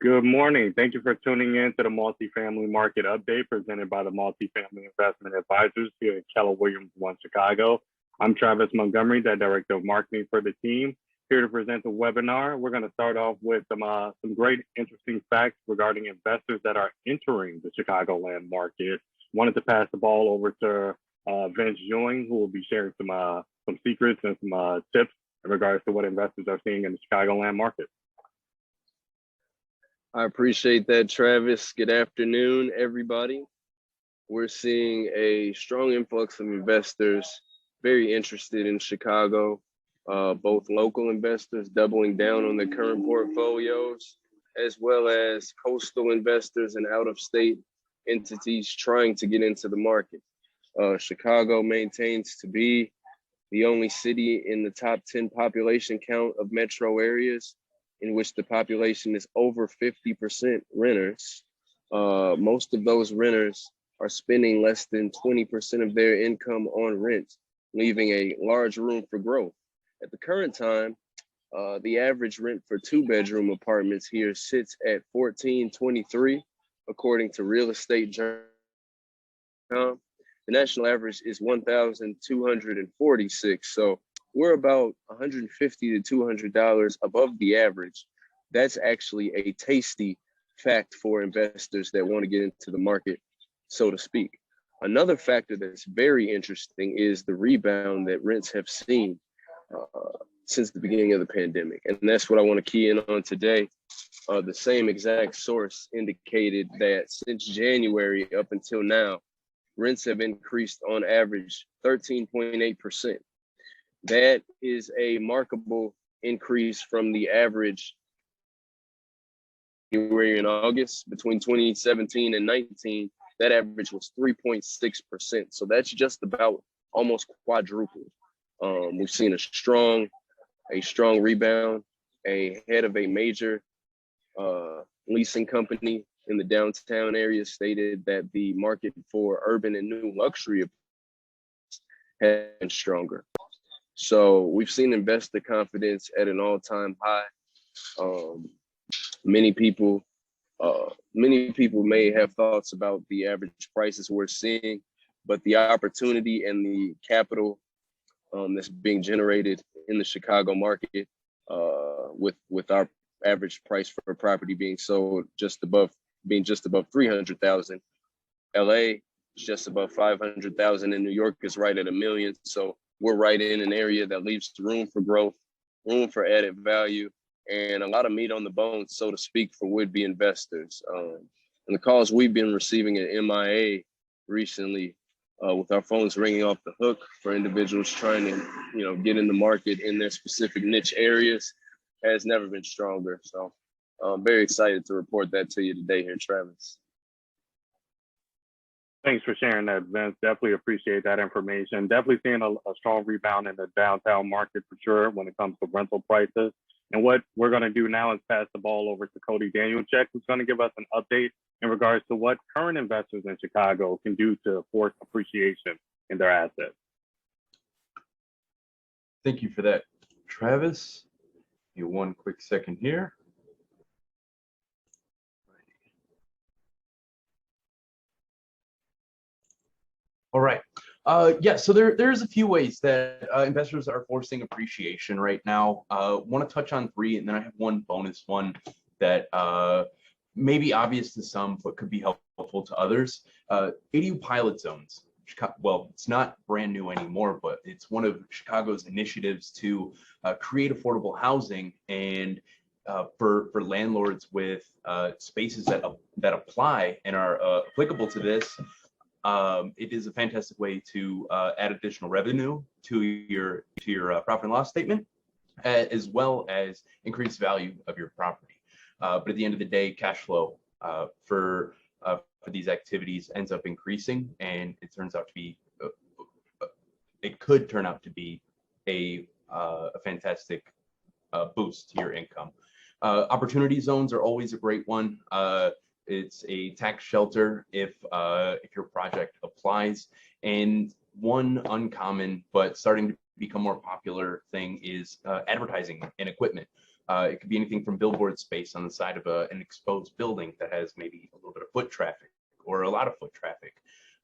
Good morning. Thank you for tuning in to the Multifamily Market Update presented by the Multifamily Investment Advisors here at Keller Williams One Chicago. I'm Travis Montgomery, the Director of Marketing for the team, here to present the webinar. We're going to start off with some great, interesting facts regarding investors that are entering the Chicagoland market. Wanted to pass the ball over to Vince Ewing, who will be sharing some secrets and some tips in regards to what investors are seeing in the Chicagoland market. I appreciate that, Travis. Good afternoon, everybody. We're seeing a strong influx of investors very interested in Chicago, both local investors doubling down on their current portfolios, as well as coastal investors and out-of-state entities trying to get into the market. Chicago maintains to be the only city in the top 10 population count of metro areas in which the population is over 50% renters. Most of those renters are spending less than 20% of their income on rent, leaving a large room for growth. At the current time, the average rent for two-bedroom apartments here sits at $14.23, according to Real Estate Journal. The national average is $1,246. So we're about $150 to $200 above the average. That's actually a tasty fact for investors that want to get into the market, so to speak. Another factor that's very interesting is the rebound that rents have seen since the beginning of the pandemic. And that's what I want to key in on today. The same exact source indicated that since January up until now, rents have increased on average 13.8%. That is a remarkable increase from the average January and August between 2017 and 19. That average was 3.6%. So that's just about almost quadrupled. We've seen a strong rebound. Head of a major leasing company in the downtown area stated that the market for urban and new luxury has been stronger. So we've seen investor confidence at an all-time high. Many people may have thoughts about the average prices we're seeing, but the opportunity and the capital that's being generated in the Chicago market, with our average price for a property being sold just above 300,000, LA is just above 500,000, and New York is right at $1 million. So we're right in an area that leaves room for growth, room for added value, and a lot of meat on the bone, so to speak, for would-be investors. And the calls we've been receiving at MIA recently, with our phones ringing off the hook for individuals trying to, get in the market in their specific niche areas, has never been stronger. So I'm very excited to report that to you today here, Travis. Thanks for sharing that, Vince. Definitely appreciate that information. Definitely seeing a strong rebound in the downtown market for sure when it comes to rental prices. And what we're going to do now is pass the ball over to Cody Danielchek, who's going to give us an update in regards to what current investors in Chicago can do to force appreciation in their assets. Thank you for that, Travis. Give me one quick second here. All right. So there's a few ways that investors are forcing appreciation right now. Want to touch on three, and then I have one bonus one that may be obvious to some, but could be helpful to others. ADU pilot zones. Well, it's not brand new anymore, but it's one of Chicago's initiatives to create affordable housing, and for landlords with spaces that apply and are applicable to this. It is a fantastic way to add additional revenue to your profit and loss statement, as well as increase value of your property. But at the end of the day, cash flow for these activities ends up increasing, and it could turn out to be a fantastic boost to your income. Opportunity zones are always a great one. It's a tax shelter if your project applies. And one uncommon but starting to become more popular thing is advertising and equipment. It could be anything from billboard space on the side of an exposed building that has maybe a little bit of foot traffic or a lot of foot traffic,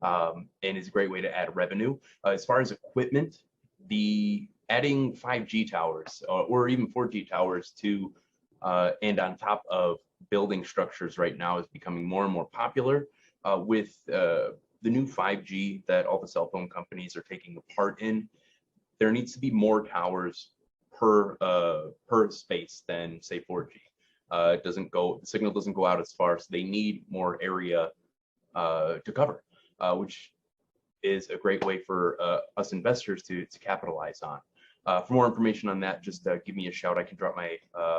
and is a great way to add revenue. As far as equipment, the adding 5G towers or even 4G towers to and on top of building structures right now is becoming more and more popular with the new 5G that all the cell phone companies are taking a part in. There needs to be more towers per space than say 4G. The signal doesn't go out as far, so they need more area to cover, which is a great way for us investors to capitalize on. For more information on that, just give me a shout. I can drop my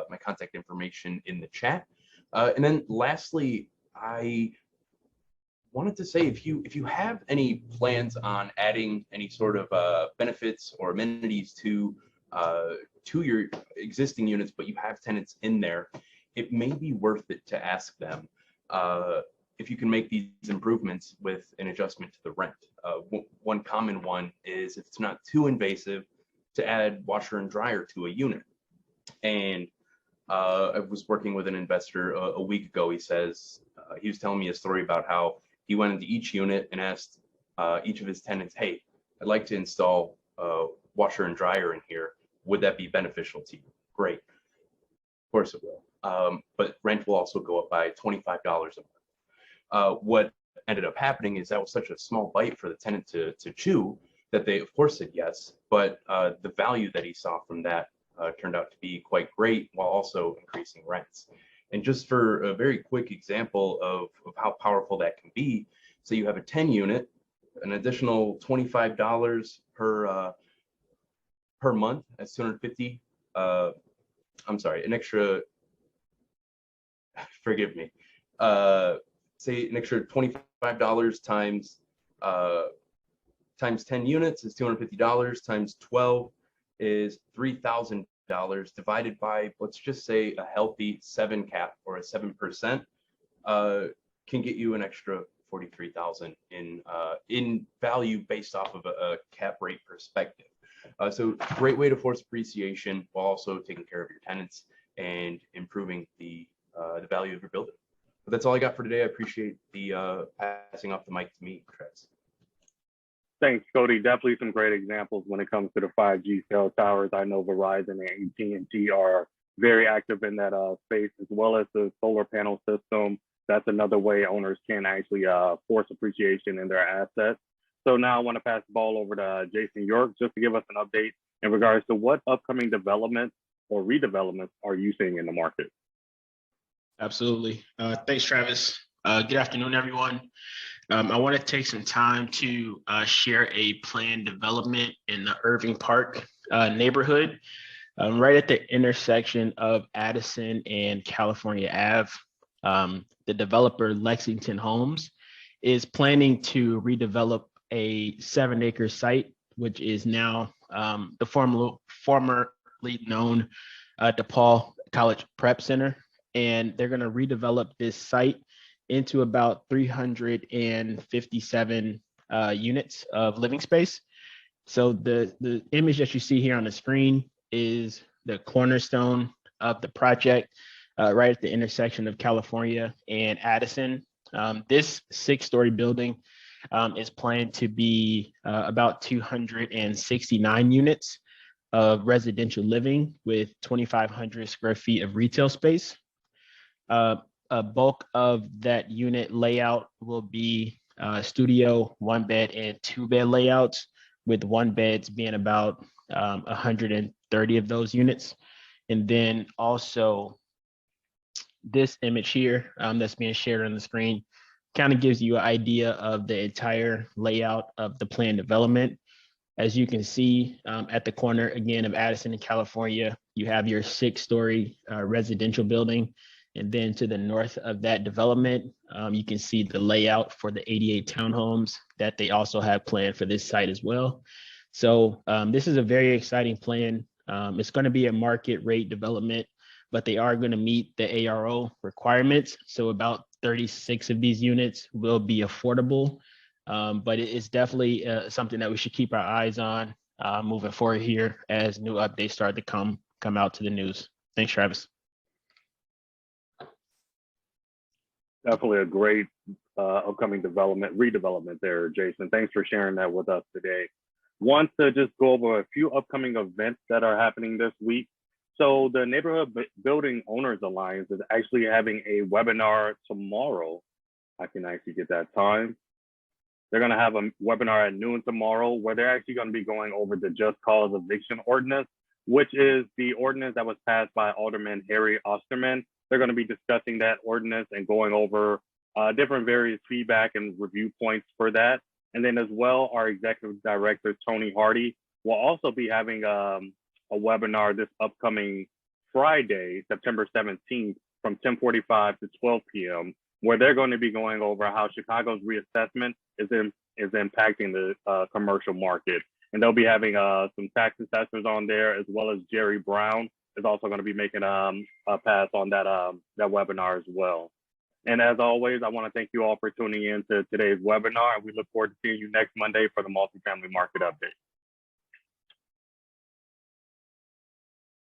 my contact information in the chat. And then lastly, I wanted to say if you have any plans on adding any sort of benefits or amenities to your existing units, but you have tenants in there, it may be worth it to ask them if you can make these improvements with an adjustment to the rent. One common one is if it's not too invasive to add washer and dryer to a unit. And I was working with an investor a week ago. He says, he was telling me a story about how he went into each unit and asked each of his tenants, hey, I'd like to install a washer and dryer in here. Would that be beneficial to you? Great. Of course it will. But rent will also go up by $25 a month. What ended up happening is that was such a small bite for the tenant to chew that they, of course, said yes. But the value that he saw from that turned out to be quite great while also increasing rents. And just for a very quick example of how powerful that can be, so you have a 10 unit, an additional $25 per month, that's 250. I'm sorry, an extra, forgive me, say an extra $25 times 10 units is $250, times 12 is $3,000, divided by, let's just say, a healthy 7 cap or a 7%, can get you an extra 43,000 in value based off of a cap rate perspective. So great way to force appreciation while also taking care of your tenants and improving the value of your building. But that's all I got for today. I appreciate the passing off the mic to me, Travis. Thanks, Cody. Definitely some great examples when it comes to the 5G cell towers. I know Verizon and AT&T are very active in that space, as well as the solar panel system. That's another way owners can actually force appreciation in their assets. So now I want to pass the ball over to Jason York just to give us an update in regards to what upcoming developments or redevelopments are you seeing in the market? Absolutely. Thanks, Travis. Good afternoon, everyone. I want to take some time to share a planned development in the Irving Park neighborhood, right at the intersection of Addison and California Ave. The developer Lexington Homes is planning to redevelop a 7-acre site, which is now the formerly known DePaul College Prep Center. And they're going to redevelop this site into about 357 units of living space. So the image that you see here on the screen is the cornerstone of the project, right at the intersection of California and Addison. This 6-story building is planned to be about 269 units of residential living with 2,500 square feet of retail space. A bulk of that unit layout will be studio 1-bed and 2-bed layouts, with 1-beds being about 130 of those units. And then also this image here that's being shared on the screen kind of gives you an idea of the entire layout of the planned development. As you can see at the corner again of Addison and California, you have your 6-story residential building. And then to the north of that development, you can see the layout for the 88 townhomes that they also have planned for this site as well. So this is a very exciting plan. It's going to be a market rate development, but they are going to meet the ARO requirements. So about 36 of these units will be affordable, but it's definitely something that we should keep our eyes on moving forward here as new updates start to come out to the news. Thanks, Travis. Definitely a great upcoming redevelopment there, Jason. Thanks for sharing that with us today. Want to just go over a few upcoming events that are happening this week. So the Neighborhood Building Owners Alliance is actually having a webinar tomorrow. I can actually get that time. They're going to have a webinar at noon tomorrow where they're actually going to be going over the Just Cause Eviction Ordinance, which is the ordinance that was passed by Alderman Harry Osterman. They're going to be discussing that ordinance and going over different various feedback and review points for that. And then as well, our executive director, Tony Hardy, will also be having a webinar this upcoming Friday, September 17th from 10:45 to 12 p.m., where they're going to be going over how Chicago's reassessment is impacting the commercial market. And they'll be having some tax assessors on there, as well as Jerry Brown is also going to be making a pass on that webinar as well. And as always, I want to thank you all for tuning in to today's webinar, and we look forward to seeing you next Monday for the Multifamily Market Update.